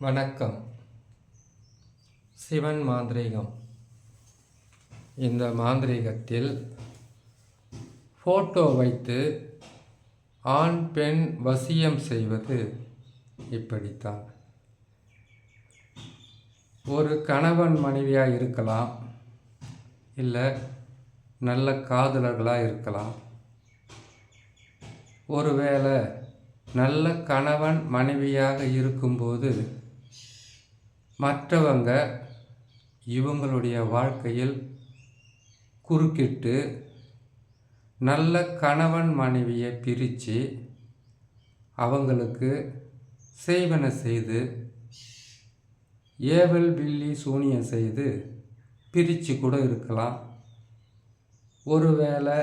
வணக்கம். சிவன் மாந்திரீகம். இந்த மாந்திரீகத்தில் ஃபோட்டோ வைத்து ஆண் பெண் வசியம் செய்வது இப்படித்தான். ஒரு கணவன் மனைவியாக இருக்கலாம், இல்லை நல்ல காதலர்களாக இருக்கலாம். ஒருவேளை நல்ல கணவன் மனைவியாக இருக்கும்போது மற்றவங்க இவங்களுடைய வாழ்க்கையில் குறுக்கிட்டு நல்ல கணவன் மனைவியை பிரித்து அவங்களுக்கு செய்வன செய்து ஏவல் பில்லி சூனியம் செய்து பிரித்து கூட இருக்கலாம். ஒருவேளை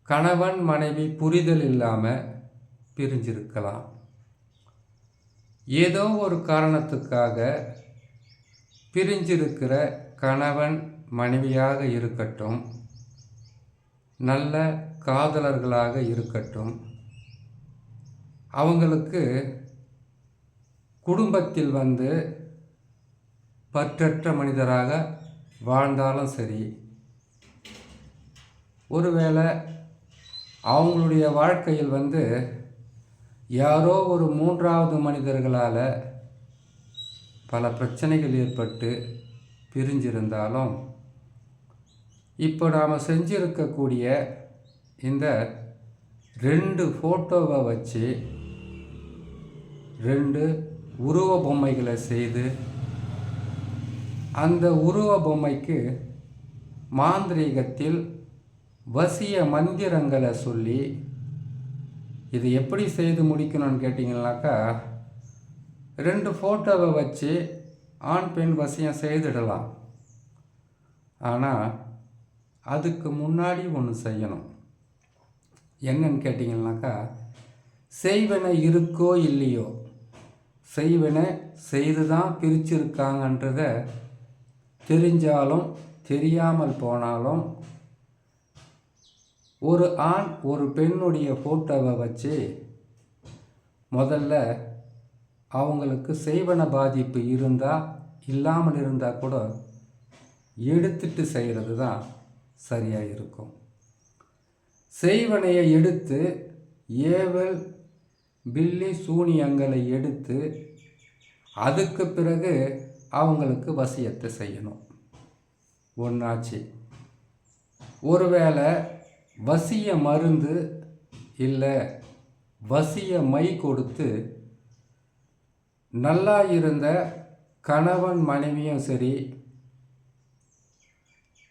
கணவன் மனைவி புரிதல் இல்லாமல் பிரிஞ்சிருக்கலாம். ஏதோ ஒரு காரணத்துக்காக பிரிஞ்சிருக்கிற கணவன் மனைவியாக இருக்கட்டும், நல்ல காதலர்களாக இருக்கட்டும், அவங்களுக்கு குடும்பத்தில் பற்றற்ற மனிதராக வாழ்ந்தாலும் சரி, ஒருவேளை அவங்களுடைய வாழ்க்கையில் யாரோ ஒரு மூன்றாவது மனிதர்களால் பல பிரச்சனைகள் ஏற்பட்டு பிரிஞ்சிருந்தாலும், இப்போ நாம் செஞ்சிருக்கக்கூடிய இந்த 2 ஃபோட்டோவை வச்சு 2 உருவ பொம்மைகளை செய்து அந்த உருவ பொம்மைக்கு மாந்திரீகத்தில் வசிய மந்திரங்களை சொல்லி இது எப்படி செய்து முடிக்கணும்னு கேட்டிங்கன்னாக்கா, 2 ஃபோட்டோவை வச்சு ஆண் பெண் வசியம் செய்திடலாம். ஆனால் அதுக்கு முன்னாடி ஒன்று செய்யணும். என்னன்னு கேட்டிங்கன்னாக்கா, செய்வன இருக்கோ இல்லையோ, செய்வன செய்து தான் பிரிச்சிருக்காங்கன்றத தெரிஞ்சாலும் தெரியாமல் போனாலும் ஒரு ஆண் ஒரு பெண்ணுடைய ஃபோட்டோவை வச்சு முதல்ல அவங்களுக்கு செய்வன பாதிப்பு இருந்தால் இல்லாமல் இருந்தால் கூட எடுத்துட்டு செய்கிறது தான் சரியாக இருக்கும். செய்வனையை எடுத்து ஏவல் பில்லி சூனியங்களை எடுத்து அதுக்கு பிறகு அவங்களுக்கு வசியத்தை செய்யணும். ஒன்றாச்சு. ஒருவேளை வசிய மருந்து இல்லை வசிய மை கொடுத்து நல்லா இருந்த கணவன் மனைவியும் சரி,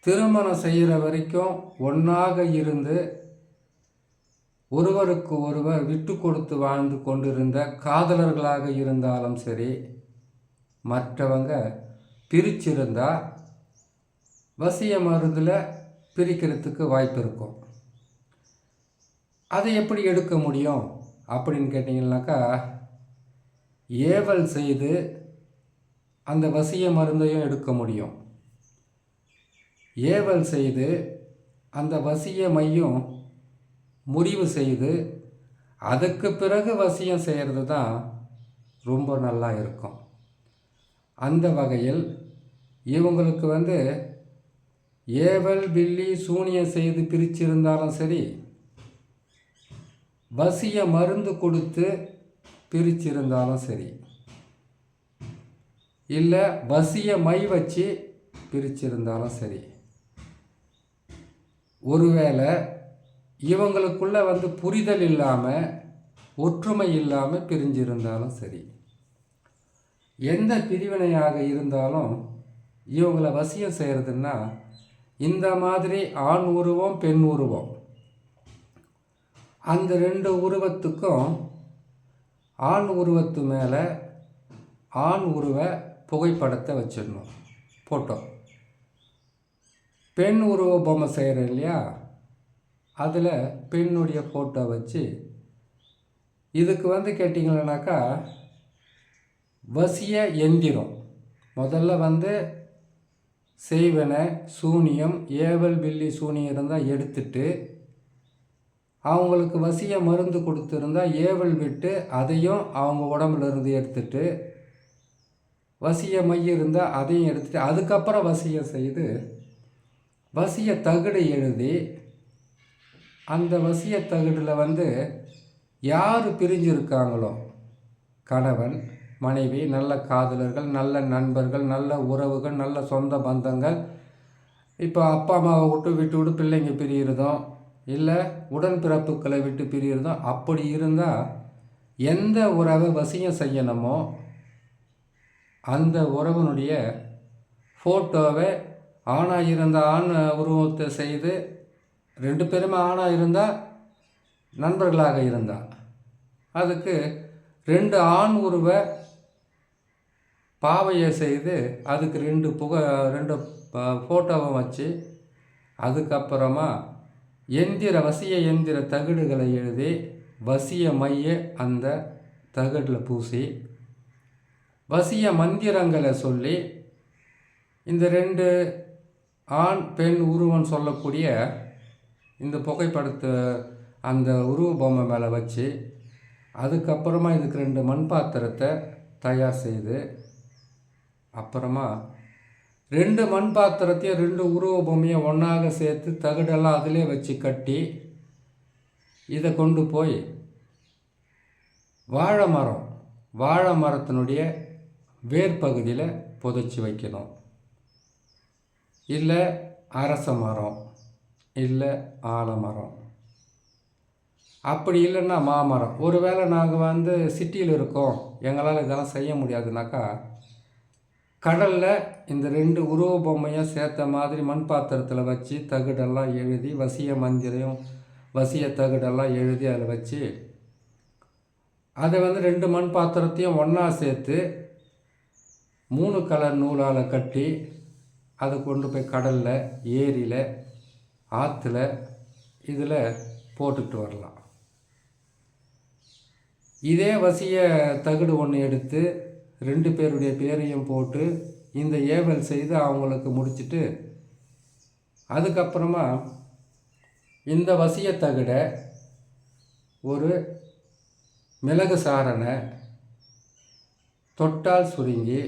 திருமணம் செய்கிற வரைக்கும் ஒன்றாக இருந்து ஒருவருக்கு ஒருவர் விட்டு கொடுத்து வாழ்ந்து கொண்டிருந்த காதலர்களாக இருந்தாலும் சரி, மற்றவங்க பிரிச்சிருந்தால் வசிய மருந்தில் பிரிக்கிறதுக்கு வாய்ப்பு இருக்கும். அதை எப்படி எடுக்க முடியும் அப்படின்னு கேட்டிங்கன்னாக்கா, ஏவல் செய்து அந்த வசிய மருந்தையும் எடுக்க முடியும். ஏவல் செய்து அந்த வசிய மையும் முடிவு செய்து அதுக்கு பிறகு வசியம் செய்கிறது தான் ரொம்ப நல்லா இருக்கும். அந்த வகையில் இவங்களுக்கு ஏவல் பில்லி சூனியம் செய்து பிரிச்சிருந்தாலும் சரி, வசிய மருந்து கொடுத்து பிரிச்சிருந்தாலும் சரி, இல்லை வசிய மை வச்சு பிரிச்சிருந்தாலும் சரி, ஒருவேளை இவங்களுக்குள்ள புரிதல் இல்லாமல் ஒற்றுமை இல்லாமல் பிரிஞ்சிருந்தாலும் சரி, எந்த பிரிவினையாக இருந்தாலும் இவங்களை வசியம் செய்கிறதுன்னா இந்த மாதிரி ஆண் உருவம் பெண் உருவம், அந்த 2 உருவத்துக்கும் ஆண் உருவத்து மேலே ஆண் உருவ புகைப்படத்தை வச்சிடணும் ஃபோட்டோ. பெண் உருவ பொம்மை செய்கிறேன் இல்லையா, அதில் பெண்ணுடைய ஃபோட்டோ வச்சு இதுக்கு கேட்டிங்கன்னாக்கா வசிய எந்திரம் முதல்ல செய்வன சூனியம் ஏவல் பில்லி சூனியம் இருந்தால் எடுத்துட்டு அவங்களுக்கு வசிய மருந்து கொடுத்துருந்தா ஏவல் விட்டு அதையும் அவங்க உடம்புல இருந்து எடுத்துட்டு, வசிய மை இருந்தால் அதையும் எடுத்துட்டு, அதுக்கப்புறம் வசியம் செய்து வசிய தகடு எழுதி, அந்த வசிய தகடில் வந்து யார் பிரிஞ்சிருக்காங்களோ, கணவன் மனைவி, நல்ல காதலர்கள், நல்ல நண்பர்கள், நல்ல உறவுகள், நல்ல சொந்த பந்தங்கள், இப்போ அப்பா அம்மாவை விட்டு பிள்ளைங்க பிரிகிறதும், இல்லை உடன்பிறப்புக்களை விட்டு பிரிகிறதும், அப்படி இருந்தால் எந்த உறவை வசியம் செய்யணுமோ அந்த உறவனுடைய ஃபோட்டோவை ஆணாக இருந்தால் ஆண் உருவத்தை செய்து, 2 பேருமே ஆணாக இருந்தால் நண்பர்களாக இருந்தால் அதுக்கு 2 ஆண் உருவ பாவையை செய்து அதுக்கு 2 ஃபோட்டோவை வச்சு, அதுக்கப்புறமா வசிய எந்திர தகடுகளை எழுதி வசிய மைய அந்த தகடில் பூசி வசிய மந்திரங்களை சொல்லி இந்த 2 ஆண் பெண் உருவம் சொல்லக்கூடிய இந்த புகைப்படத்தை அந்த உருவ பொம்மை மேலே வச்சு, அதுக்கப்புறமா இதுக்கு 2 மண் பாத்திரத்தை தயார் செய்து, அப்புறமா 2 மண் பாத்திரத்தையும் 2 உருவ பொம்மையை ஒன்றாக சேர்த்து தகடெல்லாம் அதிலே வச்சு கட்டி, இதை கொண்டு போய் வாழை மரத்தினுடைய வேர் பகுதியில் புதைச்சி வைக்கணும். இல்லை அரச மரம், இல்லை ஆலமரம், அப்படி இல்லைன்னா மாமரம். ஒருவேளை நாங்கள் வந்து சிட்டியில் இருக்கோம், எங்களால் இதெல்லாம் செய்ய முடியாதுனாக்கா, கடலில் இந்த 2 உருவ பொம்மையும் சேர்த்த மாதிரி மண் பாத்திரத்தில் வச்சு தகடெல்லாம் எழுதி வசிய மந்திரம் வசிய தகடெல்லாம் எழுதி அதில் வச்சு, அதை வந்து 2 மண் பாத்திரத்தையும் ஒன்றா சேர்த்து 3 கலர் நூலால் கட்டி அதை கொண்டு போய் கடலில், ஏரியில், ஆற்றுல இதில் போட்டுட்டு வரலாம். இதே வசிய தகடு ஒன்று எடுத்து 2 பேருடைய பேரையும் போட்டு இந்த ஏவல் செய்து அவங்களுக்கு முடிச்சுட்டு, அதுக்கப்புறமா இந்த வசிய தகடை ஒரு மிளகு சாரணை தொட்டால் சுருங்கி,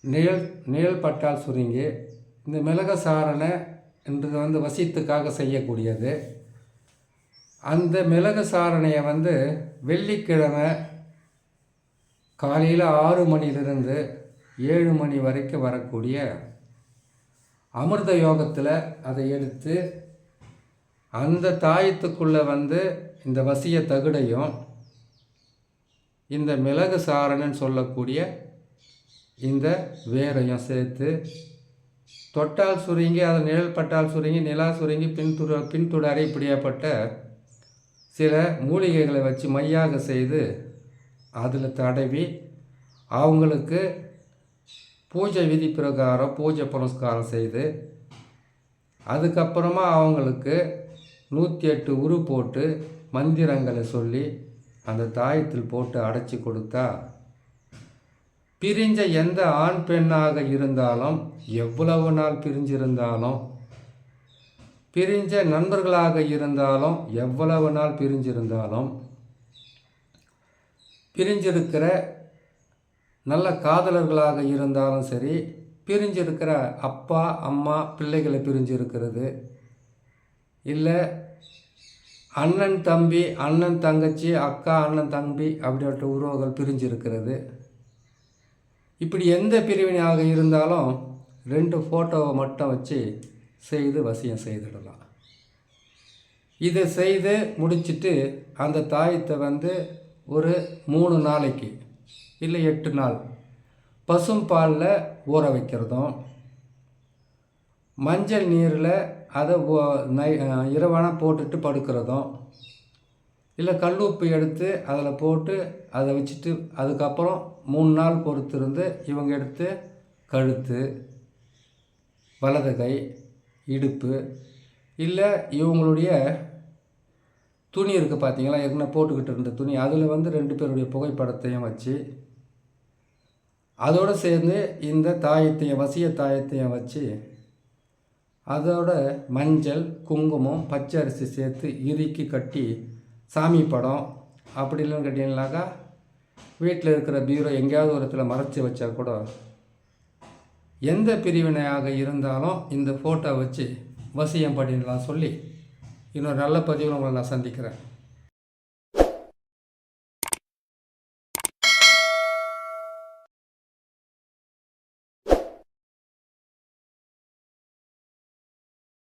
நிழல் பட்டால் சுருங்கி, இந்த மிளகு சாரணை என்றது வந்து வசியத்துக்காக செய்யக்கூடியது. அந்த மிளகு சாரணையை வந்து வெள்ளிக்கிழமை காலையில் 6 மணிலிருந்து 7 மணி வரைக்கும் வரக்கூடிய அமிர்த யோகத்தில் அதை எடுத்து அந்த தாயத்துக்குள்ளே வந்து இந்த வசிய தகடையும் இந்த மிளகு சாரணன்னு சொல்லக்கூடிய இந்த வேரையும் சேர்த்து தொட்டால் சுருங்கி, அது நிழல் பட்டால் சுருங்கி, நிலா சுருங்கி, பின்துடாரி இப்படியாப்பட்ட சில மூலிகைகளை வச்சு மையாக செய்து அதில் தடவி அவங்களுக்கு பூஜை விதி பிரகாரம் பூஜை புனஸ்காரம் செய்து, அதுக்கப்புறமா அவங்களுக்கு 108 உரு போட்டு மந்திரங்களை சொல்லி அந்த தாயத்தில் போட்டு அடைச்சி கொடுத்தா, பிரிஞ்ச எந்த ஆண் பெண்ணாக இருந்தாலும், எவ்வளவு நாள் பிரிஞ்சிருந்தாலும், பிரிஞ்ச நண்பர்களாக இருந்தாலும், எவ்வளவு நாள் பிரிஞ்சிருந்தாலும், பிரிஞ்சிருக்கிற நல்ல காதலர்களாக இருந்தாலும் சரி, பிரிஞ்சிருக்கிற அப்பா அம்மா பிள்ளைகளை பிரிஞ்சிருக்கிறது, இல்லை அண்ணன் தம்பி, அண்ணன் தங்கச்சி, அக்கா அண்ணன் தம்பி அப்படிப்பட்ட உறவுகள் பிரிஞ்சிருக்கிறது, இப்படி எந்த பிரிவினையாக இருந்தாலும் 2 ஃபோட்டோவை மட்டும் வச்சு செய்து வசியம் செய்திடலாம். இதை செய்து முடிச்சுட்டு அந்த தாயத்தை வந்து ஒரு 3 நாளைக்கு இல்லை 8 நாள் பசும் பாலில் ஊற வைக்கிறதும், மஞ்சள் நீரில் அதை இரவான போட்டுட்டு படுக்கிறதும், இல்லை கல்லுப்பு எடுத்து அதில் போட்டு அதை வச்சுட்டு அதுக்கப்புறம் 3 நாள் பொறுத்திருந்து இவங்க எடுத்து கழுத்து, வலது கை, இடுப்பு, இல்லை இவங்களுடைய துணி இருக்குது பார்த்தீங்களா, ஏற்கனவே போட்டுக்கிட்டு இருந்த துணி, அதில் வந்து 2 பேருடைய புகைப்படத்தையும் வச்சு அதோடு சேர்ந்து இந்த தாயத்தையும் வசிய தாயத்தையும் வச்சு அதோட மஞ்சள், குங்குமம், பச்சை அரிசி சேர்த்து இறுக்கி கட்டி சாமி படம் அப்படி இல்லைன்னு கேட்டிங்கனாக்கா வீட்டில் இருக்கிற பீரோ எங்கேயாவது ஒரு இடத்துல மறைச்சி வச்சா கூட எந்த பிரிவினையாக இருந்தாலும் இந்த ஃபோட்டோ வச்சு வசியம் பண்ணிடலாம் சொல்லி இன்னொரு நல்ல பதிவில் உங்களை நான் சந்திக்கிறேன்.